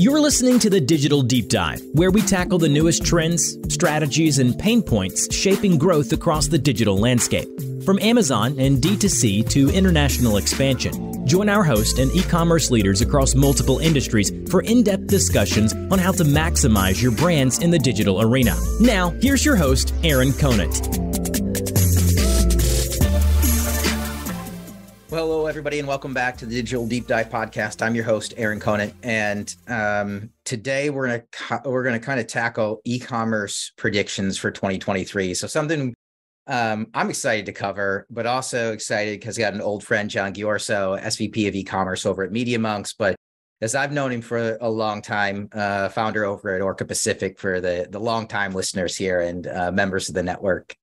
You're listening to the Digital Deep Dive, where we tackle the newest trends, strategies, and pain points shaping growth across the digital landscape. From Amazon and D2C to international expansion, join our host and e-commerce leaders across multiple industries for in-depth discussions on how to maximize your brands in the digital arena. Now, here's your host, Aaron Conant. Well, hello, everybody, and welcome back to the Digital Deep Dive podcast. I'm your host, Aaron Conant, and today we're gonna kind of tackle e-commerce predictions for 2023. So something I'm excited to cover, but also excited because I got an old friend, John Giorso, SVP of e-commerce over at MediaMonks. But as I've known him for a long time, founder over at Orca Pacific for the longtime listeners here and members of the network.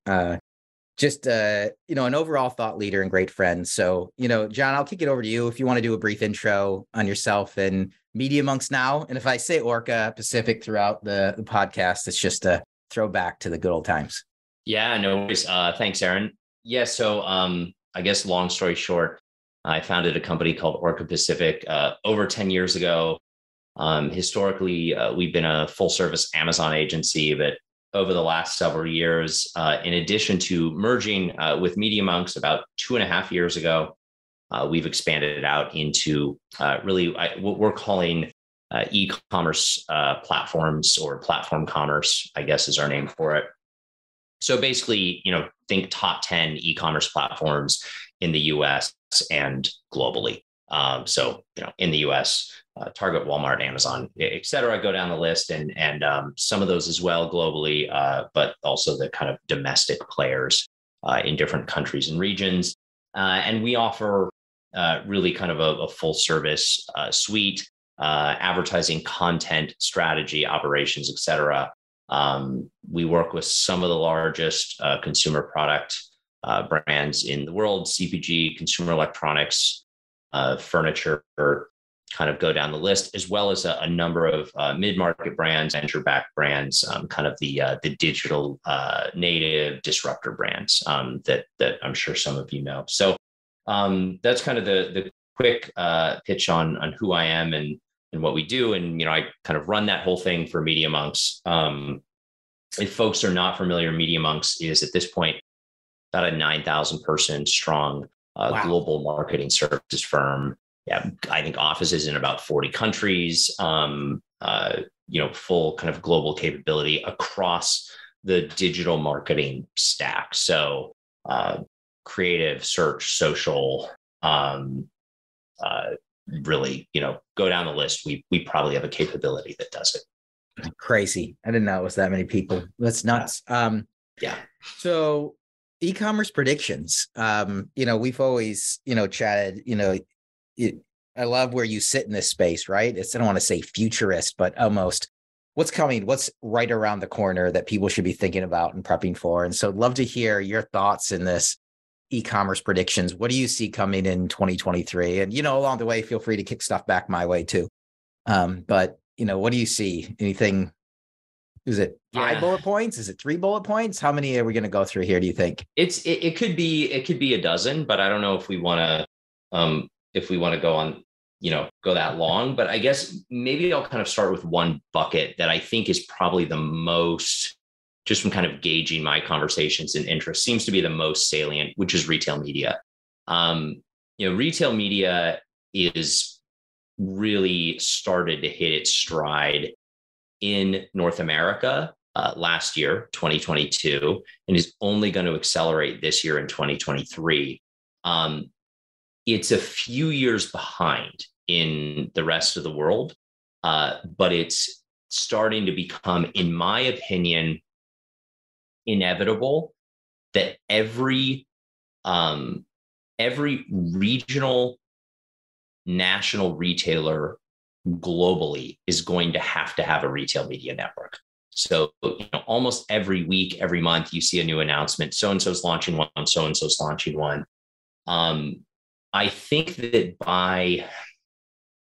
An overall thought leader and great friend. So, John, I'll kick it over to you if you want to do a brief intro on yourself and MediaMonks now. And if I say Orca Pacific throughout the podcast, it's just a throwback to the good old times. Yeah, no worries. Thanks, Aaron. Yeah, so I guess long story short, I founded a company called Orca Pacific over 10 years ago. Historically, we've been a full service Amazon agency, but over the last several years, in addition to merging with MediaMonks about 2.5 years ago, we've expanded it out into what we're calling e-commerce platforms, or platform commerce, I guess is our name for it. So basically, think top 10 e-commerce platforms in the US and globally. In the US, Target, Walmart, Amazon, et cetera, go down the list, and some of those as well globally, but also the kind of domestic players in different countries and regions. And we offer really kind of a full service suite, advertising, content, strategy, operations, et cetera. We work with some of the largest consumer product brands in the world: CPG, consumer electronics, furniture, kind of go down the list, as well as a number of mid-market brands, venture-backed brands, kind of the digital native disruptor brands that I'm sure some of you know. So that's kind of the quick pitch on who I am and what we do. And, I kind of run that whole thing for MediaMonks. If folks are not familiar, MediaMonks is at this point about a 9,000 person strong global marketing services firm. Yeah, I think offices in about 40 countries, full kind of global capability across the digital marketing stack. So creative, search, social, really, go down the list. We probably have a capability that does it. Crazy. I didn't know it was that many people. That's nuts. Yeah. So e-commerce predictions, we've always, chatted, I love where you sit in this space, right? I don't want to say futurist, but almost what's coming, what's right around the corner that people should be thinking about and prepping for. And so I'd love to hear your thoughts in this e-commerce predictions. What do you see coming in 2023? And, along the way, feel free to kick stuff back my way too. But what do you see? Anything? Is it 5 bullet points? Is it 3 bullet points? How many are we going to go through here, do you think? It could be a dozen, but I don't know if we want to go on, go that long. But I guess maybe I'll kind of start with one bucket that I think is probably the most, just from kind of gauging my conversations and interest, seems to be the most salient, which is retail media. Retail media is really started to hit its stride in North America last year, 2022, and is only going to accelerate this year in 2023. It's a few years behind in the rest of the world, but it's starting to become, in my opinion, inevitable that every regional, national retailer globally is going to have a retail media network. So almost every week, every month, you see a new announcement. So-and-so's launching one, so-and-so's launching one. I think that by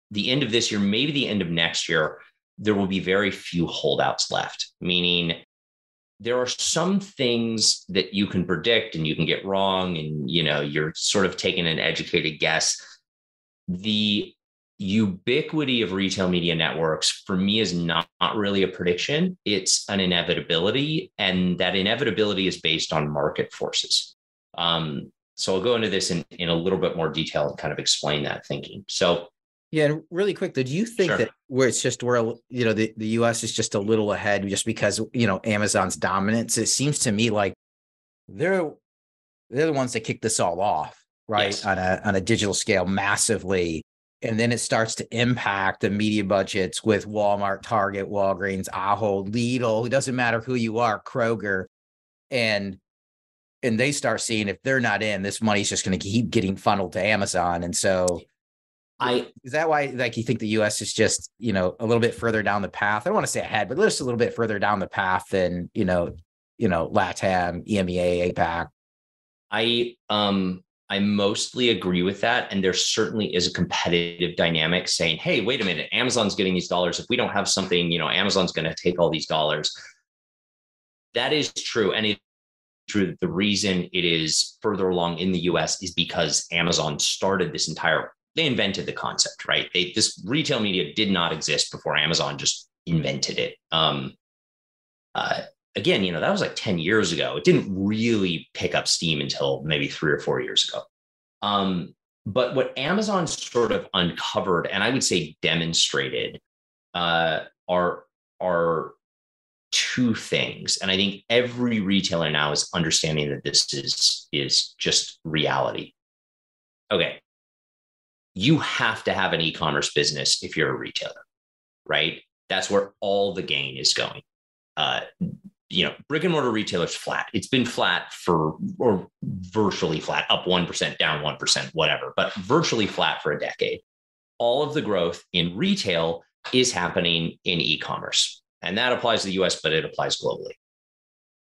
the end of this year, maybe the end of next year, there will be very few holdouts left, meaning there are some things that you can predict and you can get wrong, and you're sort of taking an educated guess. The ubiquity of retail media networks for me is not really a prediction. It's an inevitability. And that inevitability is based on market forces. So I'll go into this in a little bit more detail and kind of explain that thinking. So yeah, and really quick, though, do you think that where the US is just a little ahead just because, Amazon's dominance? It seems to me like they're the ones that kicked this all off, right? Yes. On a digital scale massively. And then it starts to impact the media budgets with Walmart, Target, Walgreens, Ahold, Lidl. It doesn't matter who you are, Kroger. And they start seeing if they're not in, this money's just going to keep getting funneled to Amazon. And so is that why, like, you think the US is just, a little bit further down the path? I don't want to say ahead, but just a little bit further down the path than, LATAM, EMEA, APAC. I mostly agree with that. And there certainly is a competitive dynamic saying, hey, wait a minute, Amazon's getting these dollars. If we don't have something, Amazon's going to take all these dollars. That is true. And it's true that the reason it is further along in the US is because Amazon started this they invented the concept, right? This retail media did not exist before Amazon just invented it. Again, that was like 10 years ago. It didn't really pick up steam until maybe 3 or 4 years ago. But what Amazon sort of uncovered, and I would say demonstrated, are two things. And I think every retailer now is understanding that this is just reality. Okay. You have to have an e-commerce business if you're a retailer, right? That's where all the gain is going. Brick and mortar retailers flat. It's been flat or virtually flat, up 1%, down 1%, whatever, but virtually flat for a decade. All of the growth in retail is happening in e-commerce. And that applies to the US, but it applies globally.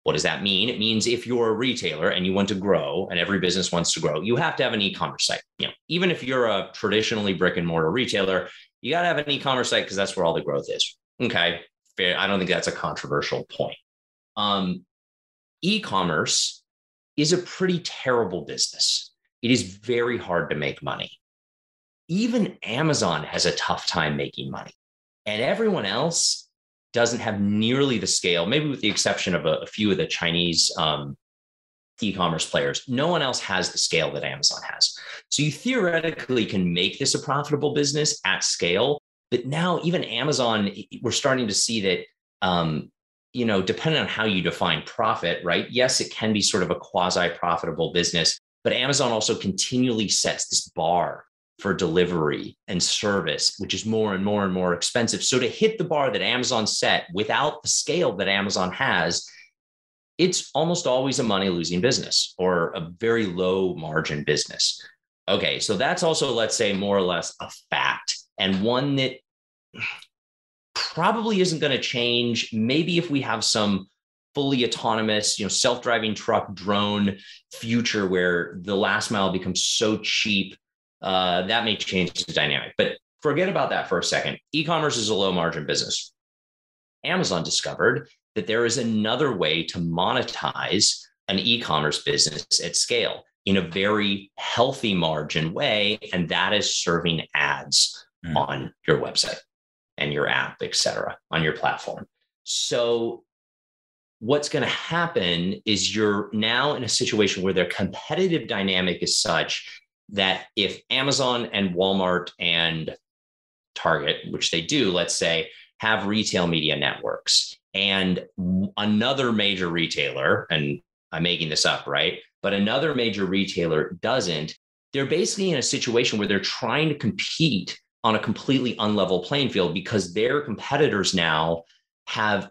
What does that mean? It means if you're a retailer and you want to grow, and every business wants to grow, you have to have an e-commerce site. Even if you're a traditionally brick and mortar retailer, you got to have an e-commerce site because that's where all the growth is. Okay, fair. I don't think that's a controversial point. E-commerce is a pretty terrible business. It is very hard to make money. Even Amazon has a tough time making money, and everyone else doesn't have nearly the scale, maybe with the exception of a few of the Chinese e-commerce players. No one else has the scale that Amazon has. So you theoretically can make this a profitable business at scale. But now even Amazon, we're starting to see that, depending on how you define profit, right? Yes, it can be sort of a quasi-profitable business, but Amazon also continually sets this bar for delivery and service, which is more and more and more expensive. So to hit the bar that Amazon set without the scale that Amazon has, it's almost always a money-losing business or a very low margin business. Okay, so that's also, let's say, more or less a fact, and one that probably isn't going to change. Maybe if we have some fully autonomous, self-driving truck, drone future where the last mile becomes so cheap, that may change the dynamic. But forget about that for a second. E-commerce is a low margin business. Amazon discovered that there is another way to monetize an e-commerce business at scale in a very healthy margin way, and that is serving ads on your website and your app, et cetera, on your platform. So what's going to happen is you're now in a situation where their competitive dynamic is such that if Amazon and Walmart and Target, which they do, let's say, have retail media networks, and another major retailer, and I'm making this up, right? But another major retailer doesn't, they're basically in a situation where they're trying to compete on a completely unlevel playing field because their competitors now have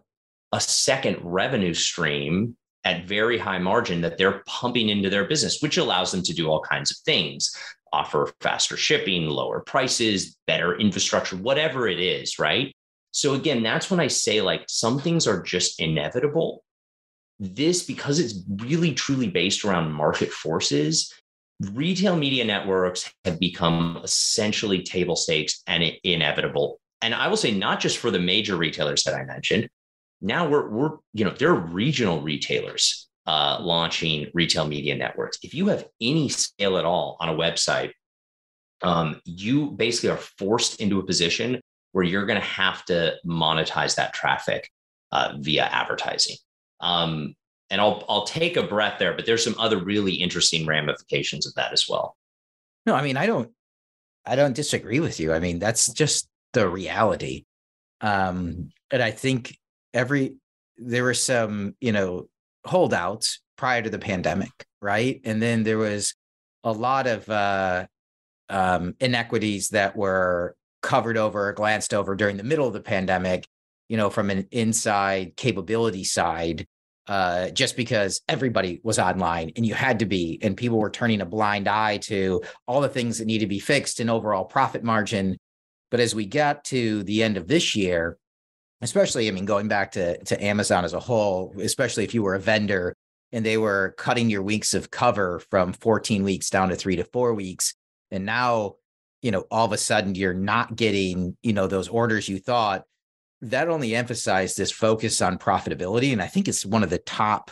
a second revenue stream at very high margin that they're pumping into their business, which allows them to do all kinds of things, offer faster shipping, lower prices, better infrastructure, whatever it is, right? So again, that's when I say, like, some things are just inevitable. This, because it's really truly based around market forces, retail media networks have become essentially table stakes and inevitable. And I will say, not just for the major retailers that I mentioned. Now there are regional retailers launching retail media networks. If you have any scale at all on a website, you basically are forced into a position where you're going to have to monetize that traffic via advertising. And I'll take a breath there, but there's some other really interesting ramifications of that as well. No, I mean, I don't disagree with you. I mean, that's just the reality. And I think there were some, holdouts prior to the pandemic, right? And then there was a lot of inequities that were covered over, glanced over during the middle of the pandemic, from an inside capability side, just because everybody was online and you had to be, and people were turning a blind eye to all the things that need to be fixed and overall profit margin. But as we got to the end of this year, especially, I mean, going back to Amazon as a whole, especially if you were a vendor and they were cutting your weeks of cover from 14 weeks down to 3 to 4 weeks. And now, all of a sudden you're not getting, those orders you thought. That only emphasized this focus on profitability. And I think it's one of the top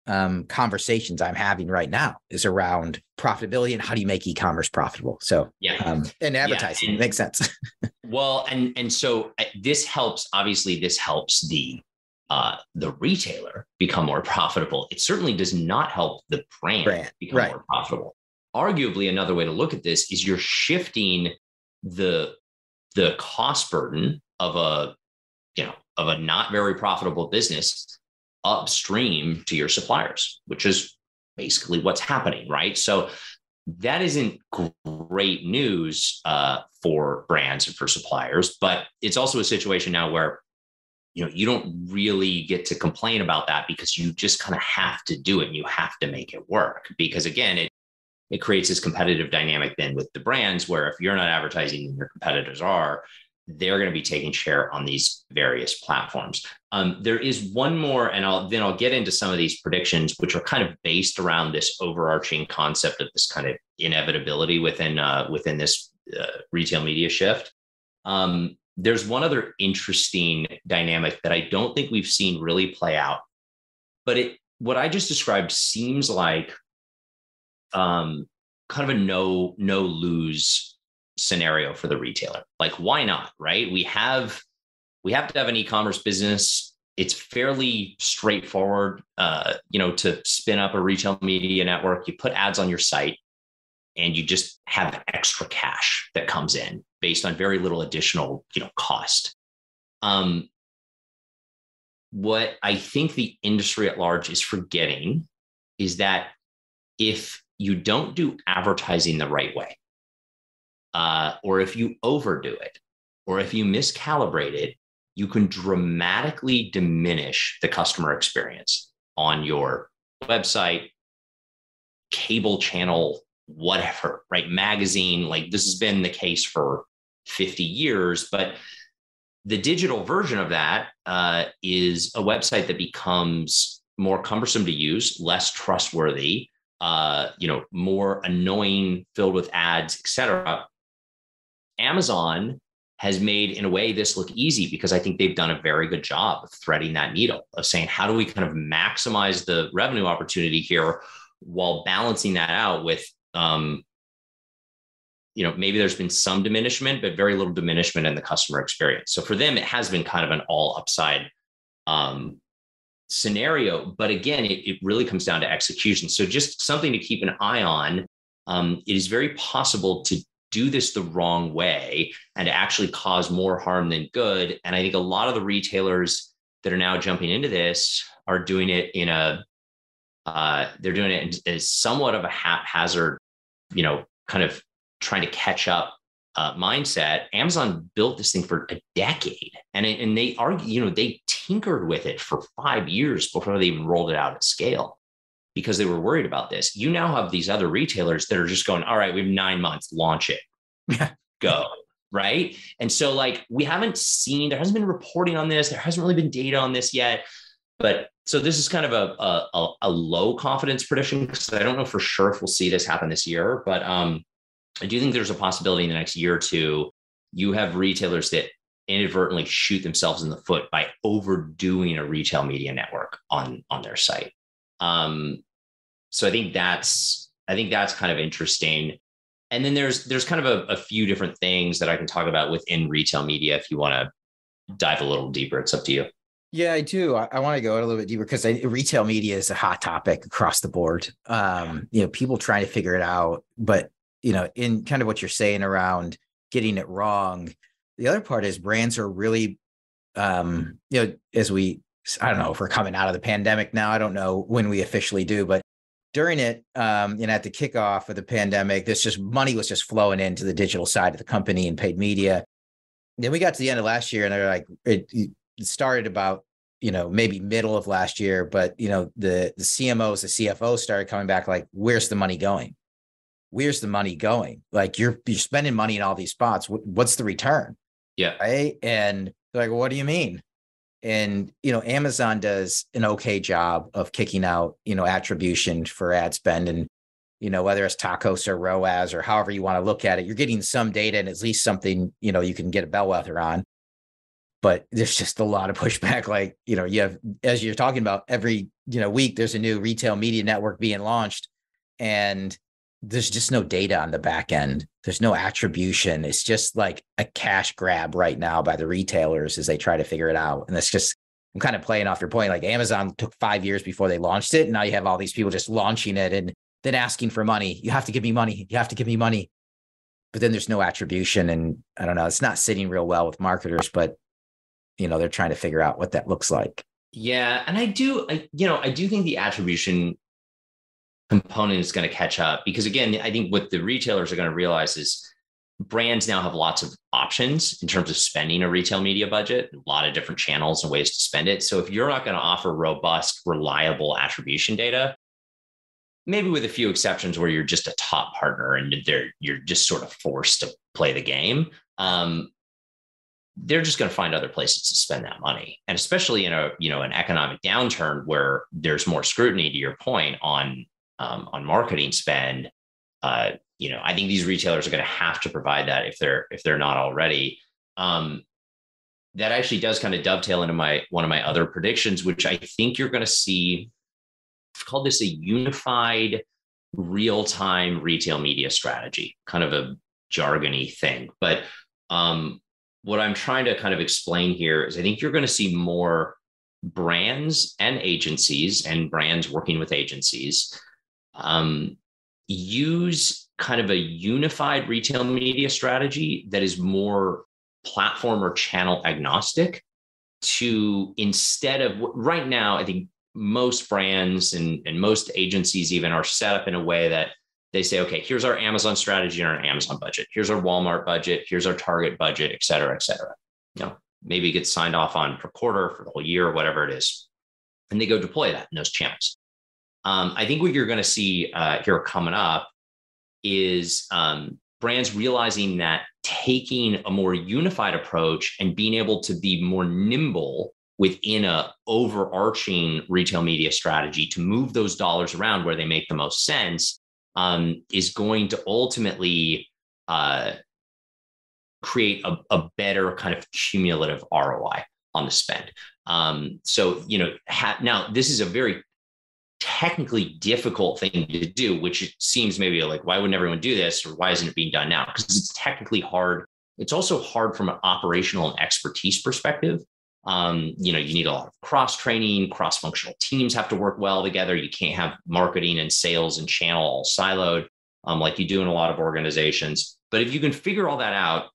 conversations I'm having right now is around profitability and how do you make e-commerce profitable? So, and advertising makes sense. Well, and so this helps the retailer become more profitable. It certainly does not help the brand become more profitable. Arguably, another way to look at this is you're shifting the cost burden of a not very profitable business upstream to your suppliers, which is basically what's happening, right? So that isn't great news for brands and for suppliers, but it's also a situation now where you don't really get to complain about that because you just kind of have to do it and you have to make it work. Because again, it creates this competitive dynamic then with the brands where if you're not advertising and your competitors are, they're going to be taking share on these various platforms. There is one more, and I'll get into some of these predictions, which are kind of based around this overarching concept of this kind of inevitability within this retail media shift. There's one other interesting dynamic that I don't think we've seen really play out, but what I just described seems like kind of a no lose scenario for the retailer. Like, why not, right? We have to have an e-commerce business. It's fairly straightforward, to spin up a retail media network. You put ads on your site and you just have extra cash that comes in based on very little additional, cost. What I think the industry at large is forgetting is that if you don't do advertising the right way, or if you overdo it, or if you miscalibrate it, you can dramatically diminish the customer experience on your website, cable channel, whatever, right? Magazine, like this has been the case for 50 years, but the digital version of that is a website that becomes more cumbersome to use, less trustworthy, more annoying, filled with ads, et cetera. Amazon has made, in a way, this look easy because I think they've done a very good job of threading that needle of saying, how do we kind of maximize the revenue opportunity here while balancing that out with, maybe there's been some diminishment, but very little diminishment in the customer experience. So for them, it has been kind of an all upside scenario. But again, it really comes down to execution. So just something to keep an eye on. It is very possible to do this the wrong way and to actually cause more harm than good. And I think a lot of the retailers that are now jumping into this are doing it as somewhat of a haphazard, kind of trying to catch up mindset. Amazon built this thing for a decade and they argue, they tinkered with it for 5 years before they even rolled it out at scale because they were worried about this. You now have these other retailers that are just going, all right, we have 9 months, launch it, go. Right. And so there hasn't been reporting on this. There hasn't really been data on this yet. But so this is kind of a low confidence prediction because I don't know for sure if we'll see this happen this year. But I do think there's a possibility in the next year or two, you have retailers that inadvertently shoot themselves in the foot by overdoing a retail media network on their site. So I think that's kind of interesting. And then there's kind of a few different things that I can talk about within retail media if you want to dive a little deeper. It's up to you. Yeah, I do. I want to go a little bit deeper because retail media is a hot topic across the board. People trying to figure it out, but in kind of what you're saying around getting it wrong, the other part is brands are really, I don't know if we're coming out of the pandemic now. I don't know when we officially do, but during it, at the kickoff of the pandemic, money was just flowing into the digital side of the company and paid media. Then we got to the end of last year and they're like, it started about, maybe middle of last year, but, the CMOs, the CFOs started coming back like, where's the money going? Where's the money going? Like you're spending money in all these spots. What's the return? Yeah. Right. And they're like, well, what do you mean? And, Amazon does an okay job of kicking out, attribution for ad spend. And, whether it's TACoS or ROAS or however you want to look at it, you're getting some data and at least something, you can get a bellwether on. But there's just a lot of pushback. Like, you have, as you're talking about, every, week, there's a new retail media network being launched and there's just no data on the back end. There's no attribution. It's just like a cash grab right now by the retailers as they try to figure it out. And that's just, I'm kind of playing off your point. Like Amazon took 5 years before they launched it. And now you have all these people just launching it and then asking for money. You have to give me money. You have to give me money. But then there's no attribution. And I don't know, it's not sitting real well with marketers, but they're trying to figure out what that looks like. Yeah. And I do think the attribution component is going to catch up because again, I think what the retailers are going to realize is brands now have lots of options in terms of spending a retail media budget, a lot of different channels and ways to spend it. So if you're not going to offer robust, reliable attribution data, maybe with a few exceptions where you're just a top partner and you're just sort of forced to play the game, they're just going to find other places to spend that money. And especially in an economic downturn where there's more scrutiny, to your point, on marketing spend, I think these retailers are going to have to provide that if they're not already. That actually does kind of dovetail into one of my other predictions, which I think you're going to see. I've called this a unified real-time retail media strategy, kind of a jargony thing. But what I'm trying to kind of explain here is I think you're going to see more brands and agencies and brands working with agencies use kind of a unified retail media strategy that is more platform or channel agnostic to, instead of right now, I think most brands and most agencies even are set up in a way that they say, okay, here's our Amazon strategy and our Amazon budget. Here's our Walmart budget. Here's our Target budget, et cetera, et cetera. Maybe it gets signed off on per quarter for the whole year, whatever it is. And they go deploy that in those channels. I think what you're going to see here coming up is brands realizing that taking a more unified approach and being able to be more nimble within a overarching retail media strategy to move those dollars around where they make the most sense is going to ultimately create a better kind of cumulative ROI on the spend. Now this is a very technically difficult thing to do, which it seems maybe like, why wouldn't everyone do this? Or why isn't it being done now? Because it's technically hard. It's also hard from an operational and expertise perspective. You need a lot of cross-training, cross-functional teams have to work well together. You can't have marketing and sales and channel all siloed like you do in a lot of organizations. But if you can figure all that out,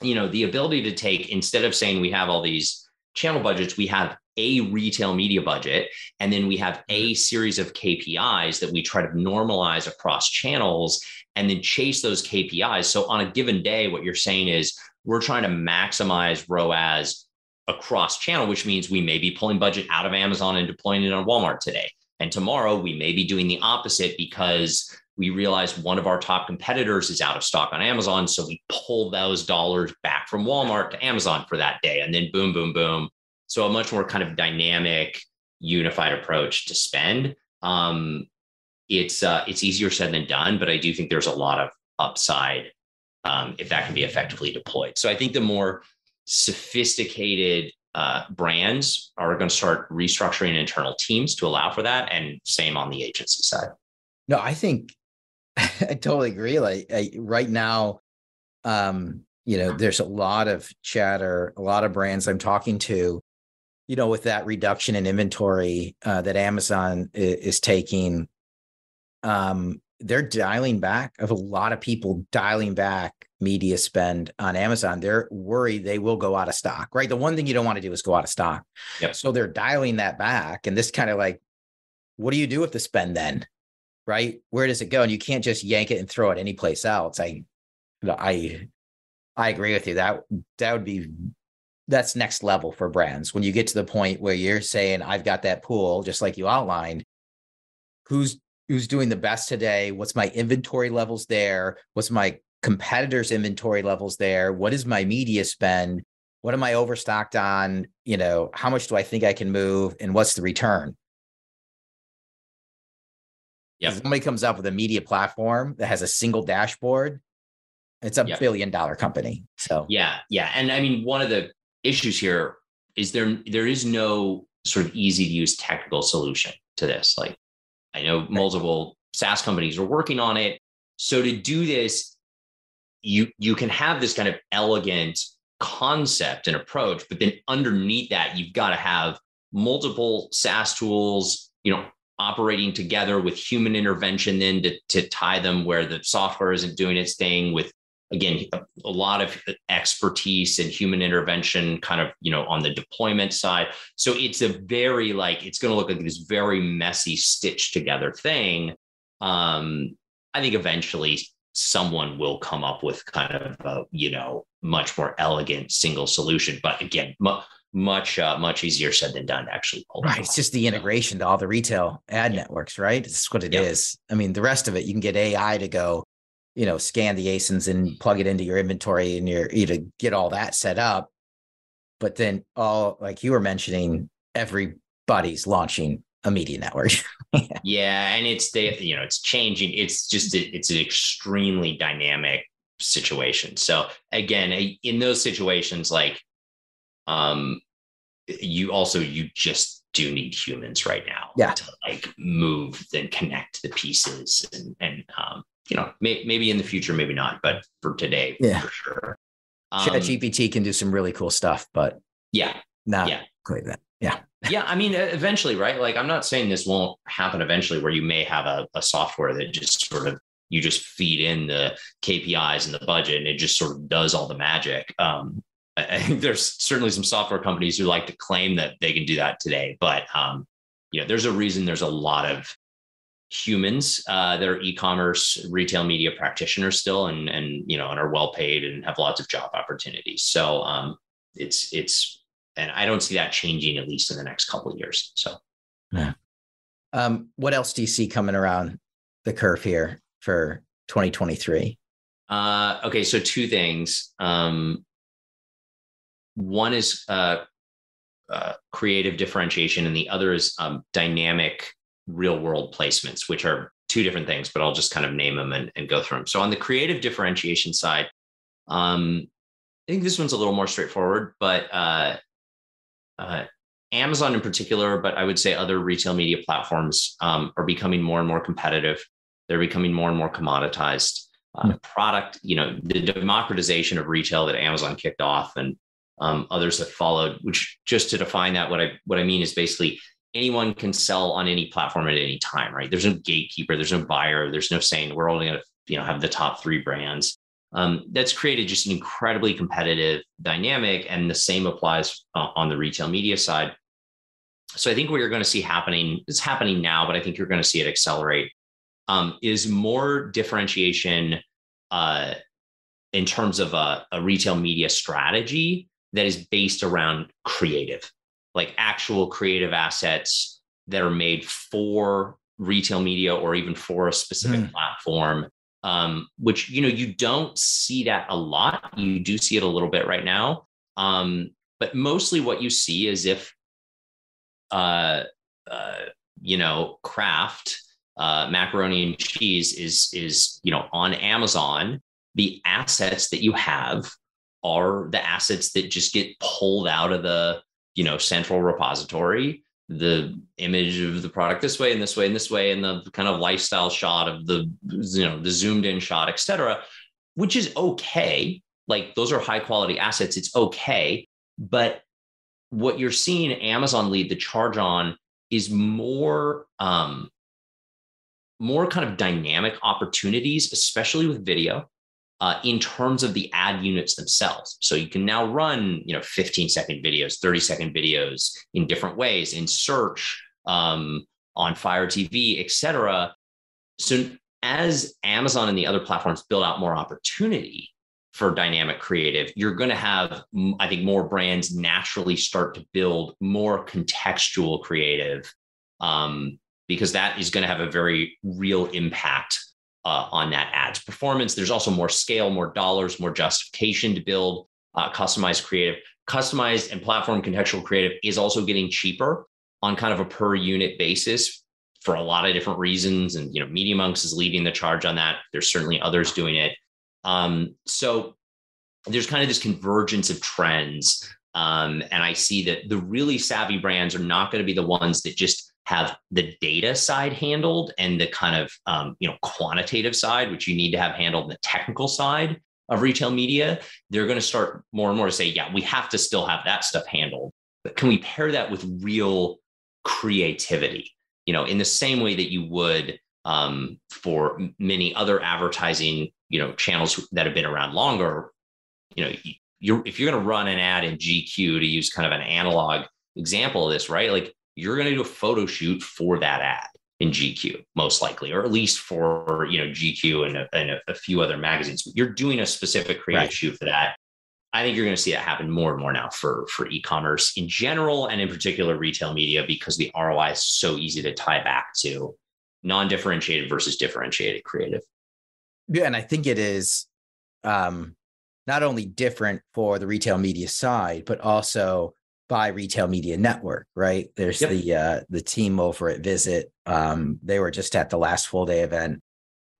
the ability to take, instead of saying we have all these channel budgets, we have a retail media budget, and then we have a series of KPIs that we try to normalize across channels and then chase those KPIs. So on a given day, what you're saying is we're trying to maximize ROAS across channel, which means we may be pulling budget out of Amazon and deploying it on Walmart today. And tomorrow we may be doing the opposite because we realize one of our top competitors is out of stock on Amazon. So we pull those dollars back from Walmart to Amazon for that day. And then boom, boom, boom. So a much more kind of dynamic, unified approach to spend. It's easier said than done, but I do think there's a lot of upside if that can be effectively deployed. So I think the more sophisticated brands are going to start restructuring internal teams to allow for that, and same on the agency side. No, I think I totally agree. Like right now, there's a lot of chatter, a lot of brands I'm talking to, with that reduction in inventory that Amazon is taking. They're dialing back. Of a lot of people dialing back media spend on Amazon. They're worried they will go out of stock, right? The one thing you don't want to do is go out of stock. Yep. So they're dialing that back. And this kind of like, what do you do with the spend then? Right? Where does it go? And you can't just yank it and throw it anyplace else. I agree with you. That's next level for brands. When you get to the point where you're saying, I've got that pool, just like you outlined, who's doing the best today? What's my inventory levels there? What's my competitors' inventory levels there? What is my media spend? What am I overstocked on? How much do I think I can move? And what's the return? Yeah. If somebody comes up with a media platform that has a single dashboard, it's a $1 billion company. So yeah. And I mean, one of the issues here is there is no sort of easy to use technical solution to this. Like, I know multiple SaaS companies are working on it. So to do this, you can have this kind of elegant concept and approach, but then underneath that, you've got to have multiple SaaS tools, operating together with human intervention then to tie them where the software isn't doing its thing, with, again, a lot of expertise and human intervention kind of, on the deployment side. So it's it's going to look like this very messy stitched together thing. I think eventually someone will come up with kind of a, much more elegant single solution. But again, much easier said than done to actually pull right. It's just the integration to all the retail ad networks, right? It's what it is. I mean, the rest of it, you can get AI to go, scan the ASINs and plug it into your inventory and you get all that set up. But then like you were mentioning, everybody's launching a media network. Yeah. And it's changing. It's an extremely dynamic situation. So again, in those situations, like, you just do need humans right now to like move and connect the pieces and maybe in the future, maybe not, but for today, for sure. ChatGPT can do some really cool stuff, but not quite that. Yeah. Yeah. I mean, eventually, right? Like, I'm not saying this won't happen eventually, where you may have a software that just sort of, you just feed in the KPIs and the budget and it just sort of does all the magic. I think there's certainly some software companies who like to claim that they can do that today, but there's a reason there's a lot of humans that are e-commerce retail media practitioners still, and are well paid and have lots of job opportunities. So and I don't see that changing, at least in the next couple of years. So, what else do you see coming around the curve here for 2023? Okay, so two things. One is creative differentiation, and the other is dynamic real world placements, which are two different things, but I'll just kind of name them and go through them. So on the creative differentiation side, I think this one's a little more straightforward, but Amazon in particular, but I would say other retail media platforms are becoming more and more competitive. They're becoming more and more commoditized. Product, the democratization of retail that Amazon kicked off and others have followed, which, just to define that, what I mean is basically anyone can sell on any platform at any time, right? There's no gatekeeper, there's no buyer, there's no saying we're only going to have the top 3 brands. That's created just an incredibly competitive dynamic, and the same applies on the retail media side. So I think what you're going to see happening, it's happening now, but I think you're going to see it accelerate, is more differentiation in terms of a retail media strategy that is based around creative, like actual creative assets that are made for retail media or even for a specific platform, which, you don't see that a lot. You do see it a little bit right now. But mostly what you see is if, Kraft macaroni and cheese is on Amazon, the assets that you have are the assets that just get pulled out of the central repository the image of the product this way and this way and this way, and the kind of lifestyle shot of the, the zoomed in shot, et cetera, which is okay. Like those are high quality assets. It's okay. But what you're seeing Amazon lead the charge on is more kind of dynamic opportunities, especially with video, in terms of the ad units themselves. So you can now run, 15-second videos, 30-second videos in different ways in search, on Fire TV, et cetera. So as Amazon and the other platforms build out more opportunity for dynamic creative, you're going to have, I think, more brands naturally start to build more contextual creative, because that is going to have a very real impact on that ad's performance. There's also more scale, more dollars, more justification to build customized creative. Customized and platform contextual creative is also getting cheaper on kind of a per unit basis for a lot of different reasons. And, MediaMonks is leading the charge on that. There's certainly others doing it. So there's kind of this convergence of trends. And I see that the really savvy brands are not going to be the ones that just have the data side handled and the kind of, quantitative side, which you need to have handled in the technical side of retail media. They're going to start more and more to say, yeah, we have to still have that stuff handled, but can we pair that with real creativity, in the same way that you would for many other advertising, channels that have been around longer. If you're going to run an ad in GQ, to use kind of an analog example of this, right? Like you're going to do a photo shoot for that ad in GQ, most likely, or at least for, GQ and a few other magazines. You're doing a specific creative shoot for that. I think you're going to see that happen more and more now for e-commerce in general, and in particular retail media, because the ROI is so easy to tie back to non-differentiated versus differentiated creative. Yeah, and I think it is not only different for the retail media side, but also by retail media network, right? There's the team over at Visit. They were just at the last full day event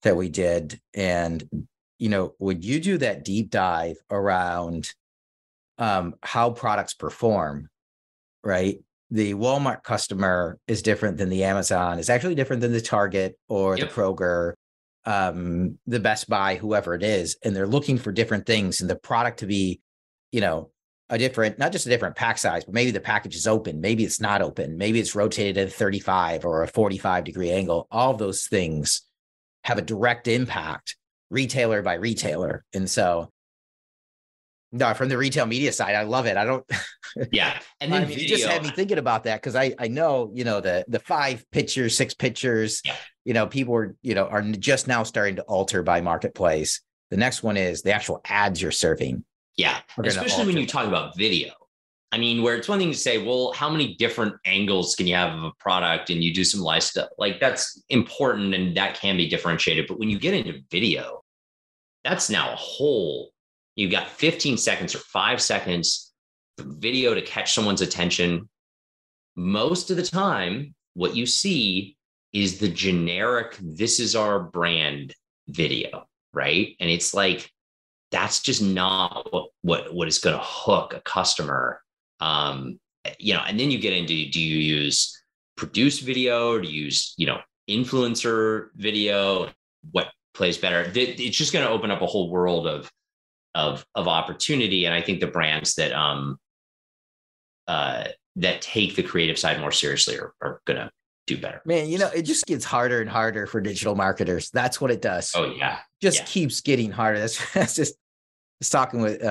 that we did. And, when you do that deep dive around how products perform, right? The Walmart customer is different than the Amazon, is actually different than the Target or the Kroger, the Best Buy, whoever it is. And they're looking for different things, and the product to be, a different, not just a different pack size, but maybe the package is open. Maybe it's not open. Maybe it's rotated at a 35 or a 45-degree angle. All of those things have a direct impact retailer by retailer. And so, no, from the retail media side, I love it. I don't. Yeah. And then you just had me thinking about that, because I know, the 5 pictures, 6 pictures, people are just now starting to alter by marketplace. The next one is the actual ads you're serving. Yeah. Especially when you talk about video. I mean, where it's one thing to say, well, how many different angles can you have of a product, and you do some live stuff, like that's important and that can be differentiated. But when you get into video, that's now a whole, you've got 15 seconds or 5 seconds of video to catch someone's attention. Most of the time, what you see is the generic, this is our brand video, right? And it's like, that's just not what is going to hook a customer. And then you get into, do you use produced video, or do you use, influencer video? What plays better? It's just going to open up a whole world of opportunity. And I think the brands that take the creative side more seriously are going to do better. Man, it just gets harder and harder for digital marketers. That's what it does. Oh yeah. Keeps getting harder. That's just, I was talking with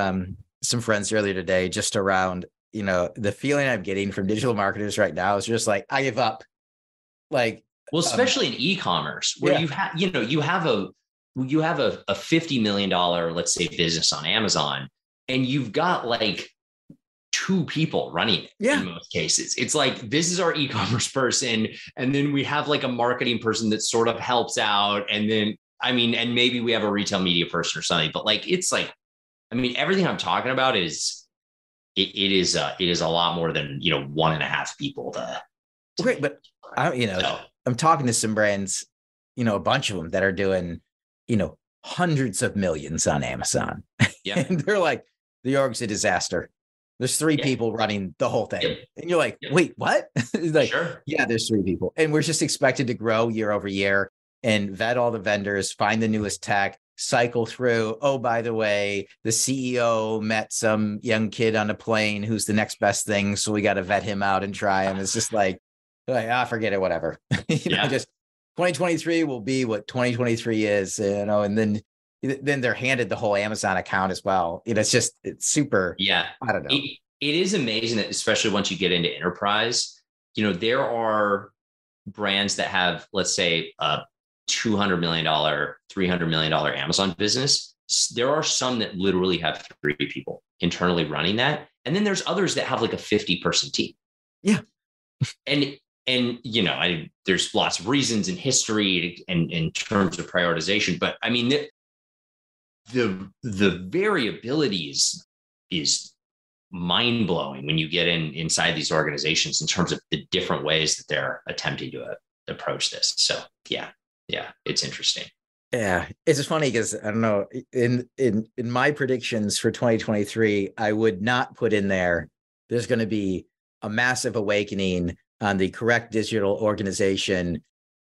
some friends earlier today, just around, the feeling I'm getting from digital marketers right now is just like, I give up. Like, well, especially in e-commerce, where you have a $50 million, let's say, business on Amazon, and you've got like 2 people running it in most cases. It's like, this is our e-commerce person, and then we have like a marketing person that sort of helps out, and then and maybe we have a retail media person or something. But like, it's like, everything I'm talking about is it is a lot more than 1.5 people to great. But I'm talking to some brands, a bunch of them that are doing hundreds of millions on Amazon. Yeah. And they're like, the org's a disaster. There's three Yeah. people running the whole thing. Yep. And you're like, Yep. wait, what? It's like, Sure. yeah, there's three people. And we're just expected to grow year over year and vet all the vendors, find the newest tech, cycle through. Oh, by the way, the CEO met some young kid on a plane who's the next best thing. So we got to vet him out and try him. It's just like forget it, whatever. Yeah. Just 2023 will be what 2023 is, and then they're handed the whole Amazon account as well. It's super. Yeah. I don't know. It is amazing that, especially once you get into enterprise, there are brands that have, let's say, a $200 million, $300 million Amazon business. There are some that literally have 3 people internally running that. And then there's others that have like a 50-person team. Yeah. And there's lots of reasons in history and in terms of prioritization, but I mean, the variability is mind blowing when you get inside these organizations in terms of the different ways that they're attempting to approach this. So yeah, it's interesting. Yeah, it's just funny because I don't know, in my predictions for 2023, I would not put in there's going to be a massive awakening on the correct digital organization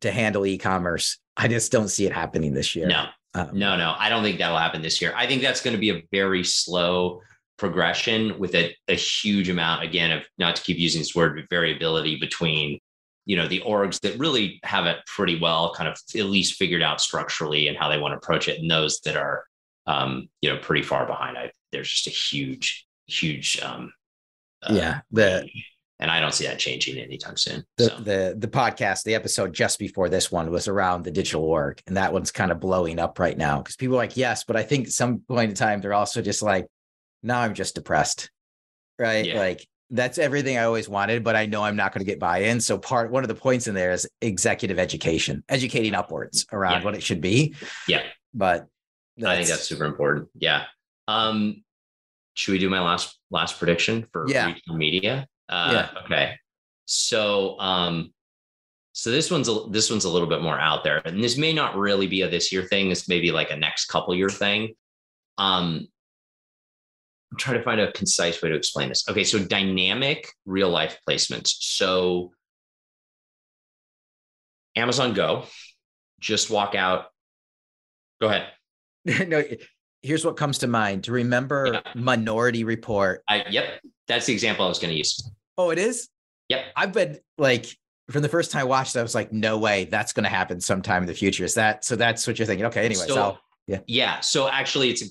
to handle e-commerce. I just don't see it happening this year. No, I don't think that'll happen this year. I think that's going to be a very slow progression with a huge amount, again, of, not to keep using this word, but variability between, the orgs that really have it pretty well kind of at least figured out structurally and how they want to approach it. And those that are, pretty far behind. There's just a huge, and I don't see that changing anytime soon. The podcast, the episode just before this one was around the digital org, and that one's kind of blowing up right now because people are like, yes, but I think at some point in time, they're also just like, now I'm just depressed, right? Yeah. Like that's everything I always wanted, but I know I'm not going to get buy-in. So one of the points in there is executive education, educating upwards around what it should be. Yeah. But I think that's super important. Yeah. Should we do my last prediction for retail media? Okay. So this one's a little bit more out there, and this may not really be a this year thing. This may be like a next couple year thing. I'm trying to find a concise way to explain this. Okay. So dynamic real life placements. So Amazon Go, just walk out. Go ahead. No, here's what comes to mind. Do you remember Minority Report? Yep. That's the example I was going to use. Oh, it is? Yep. I've been like, from the first time I watched it, I was like, no way, that's going to happen sometime in the future. So that's what you're thinking. Okay. Anyway, So actually it's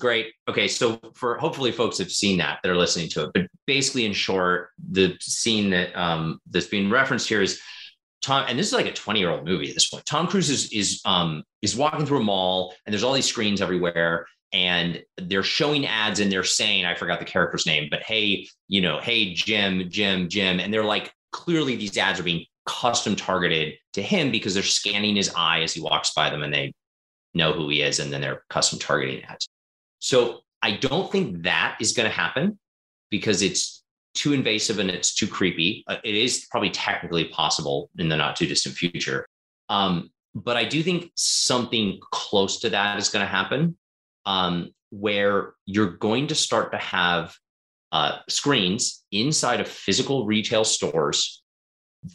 okay. So for hopefully folks have seen that are listening to it, but basically in short, the scene that that's being referenced here is Tom, and this is like a 20-year-old movie at this point. Tom Cruise is walking through a mall and there's all these screens everywhere and they're showing ads and they're saying, I forgot the character's name, but hey, hey, Jim. And they're like, clearly these ads are being custom targeted to him because they're scanning his eye as he walks by them and they know who he is. And then they're custom targeting ads. So I don't think that is going to happen because it's too invasive and it's too creepy. It is probably technically possible in the not too distant future. But I do think something close to that is going to happen, where you're going to start to have screens inside of physical retail stores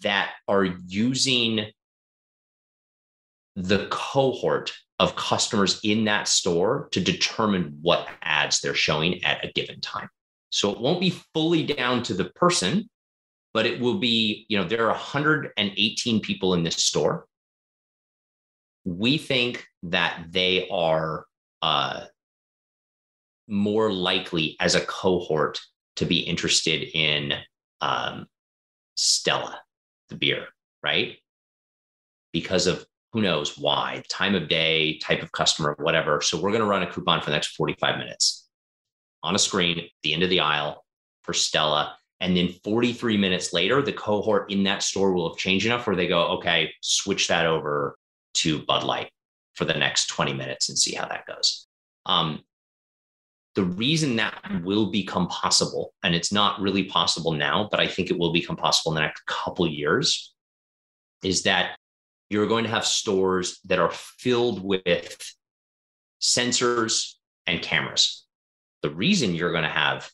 that are using the cohort of customers in that store to determine what ads they're showing at a given time. So it won't be fully down to the person, but it will be, there are 118 people in this store. We think that they are more likely as a cohort to be interested in Stella, the beer, right? Because of who knows why, time of day, type of customer, whatever. So we're going to run a coupon for the next 45 minutes on a screen at the end of the aisle for Stella. And then 43 minutes later, the cohort in that store will have changed enough where they go, okay, switch that over to Bud Light for the next 20 minutes and see how that goes. The reason that will become possible, and it's not really possible now, but I think it will become possible in the next couple of years, is that you're going to have stores that are filled with sensors and cameras. The reason you're going to have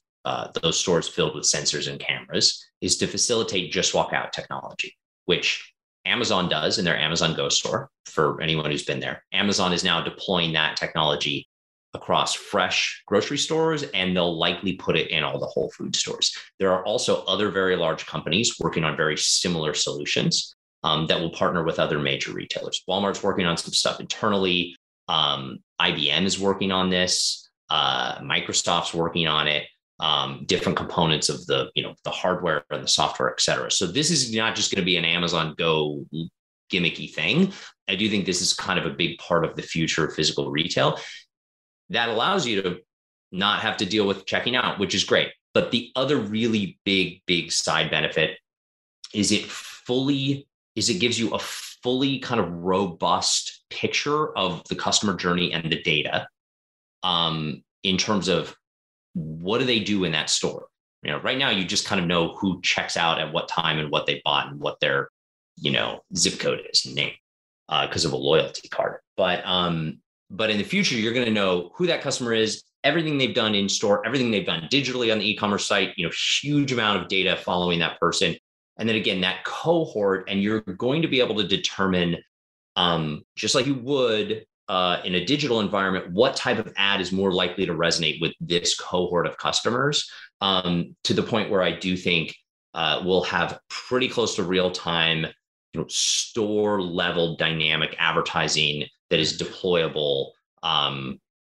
those stores filled with sensors and cameras is to facilitate just walk out technology, which Amazon does in their Amazon Go store. For anyone who's been there, Amazon is now deploying that technology across fresh grocery stores, and they'll likely put it in all the Whole Food stores. There are also other very large companies working on very similar solutions that will partner with other major retailers. Walmart's working on some stuff internally. IBM is working on this. Microsoft's working on it. Different components of the hardware and the software, et cetera. So this is not just going to be an Amazon Go gimmicky thing. I do think this is kind of a big part of the future of physical retail that allows you to not have to deal with checking out, which is great. But the other really big side benefit is it gives you a fully kind of robust picture of the customer journey and the data in terms of what do they do in that store. Right now you just kind of know who checks out at what time and what they bought and what their zip code is and name because of a loyalty card. But in the future, you're going to know who that customer is, everything they've done in store, everything they've done digitally on the e-commerce site, huge amount of data following that person. And then again, that cohort, and you're going to be able to determine, just like you would in a digital environment, what type of ad is more likely to resonate with this cohort of customers, to the point where I do think we'll have pretty close to real time, store level dynamic advertising that is deployable,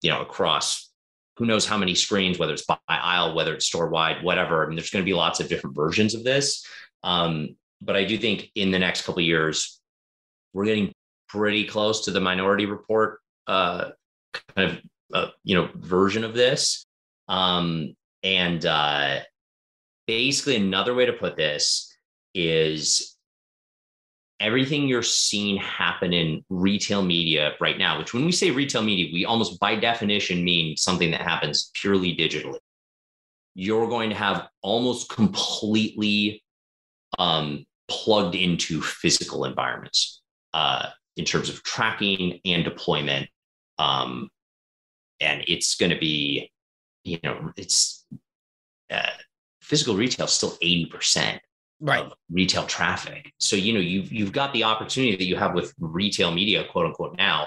across who knows how many screens, whether it's by aisle, whether it's store wide, whatever. I mean, there's going to be lots of different versions of this. But I do think in the next couple of years, we're getting pretty close to the Minority Report version of this. Basically, another way to put this is everything you're seeing happen in retail media right now, which when we say retail media, we almost by definition mean something that happens purely digitally. You're going to have almost completely plugged into physical environments in terms of tracking and deployment. And it's going to be, physical retail is still 80%. Right. Of retail traffic. So, you've got the opportunity that you have with retail media, quote unquote, now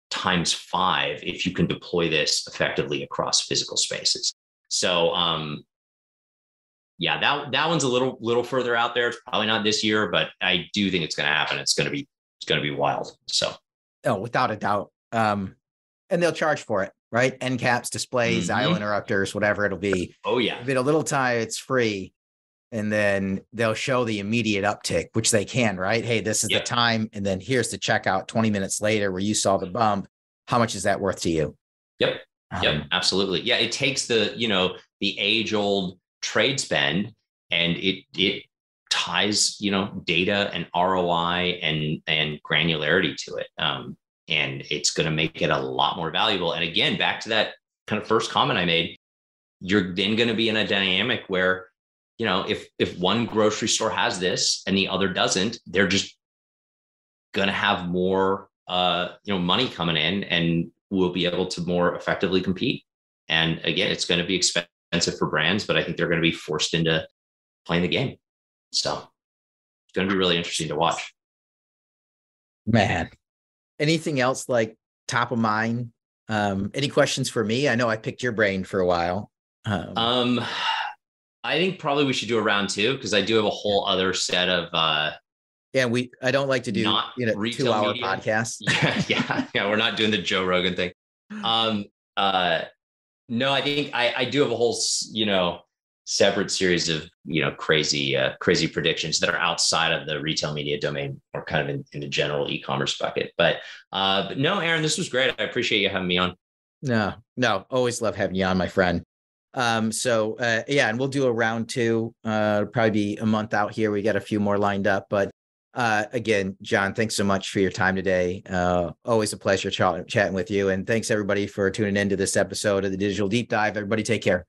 times 5, if you can deploy this effectively across physical spaces. So, that one's a little further out there. It's probably not this year, but I do think it's going to happen. It's going to be wild. So, without a doubt. And they'll charge for it, right? End caps, displays, aisle interrupters, whatever it'll be. Oh yeah. If in a little time, it's free. And then they'll show the immediate uptick, which they can, right? Hey, this is the time. And then here's the checkout 20 minutes later where you saw the bump. How much is that worth to you? Yep. Absolutely. Yeah. It takes the age old trade spend and it ties, data and ROI and granularity to it. And it's going to make it a lot more valuable. And again, back to that kind of first comment I made, you're then going to be in a dynamic where, if one grocery store has this and the other doesn't, they're just going to have more, money coming in and we'll be able to more effectively compete. And again, it's going to be expensive for brands, but I think they're going to be forced into playing the game. So it's going to be really interesting to watch. Man, anything else like top of mind? Any questions for me? I know I picked your brain for a while. I think probably we should do a round 2 because I do have a whole other set of I don't like to do 2-hour podcasts. Yeah. We're not doing the Joe Rogan thing. No, I think I do have a whole separate series of crazy predictions that are outside of the retail media domain or kind of in the general e-commerce bucket. But no, Aaron, this was great. I appreciate you having me on. No, always love having you on, my friend. And we'll do a round 2. It'll probably be a month out here. We got a few more lined up, but again, John, thanks so much for your time today. Always a pleasure chatting with you. And thanks everybody for tuning into this episode of the Digital Deep Dive. Everybody take care.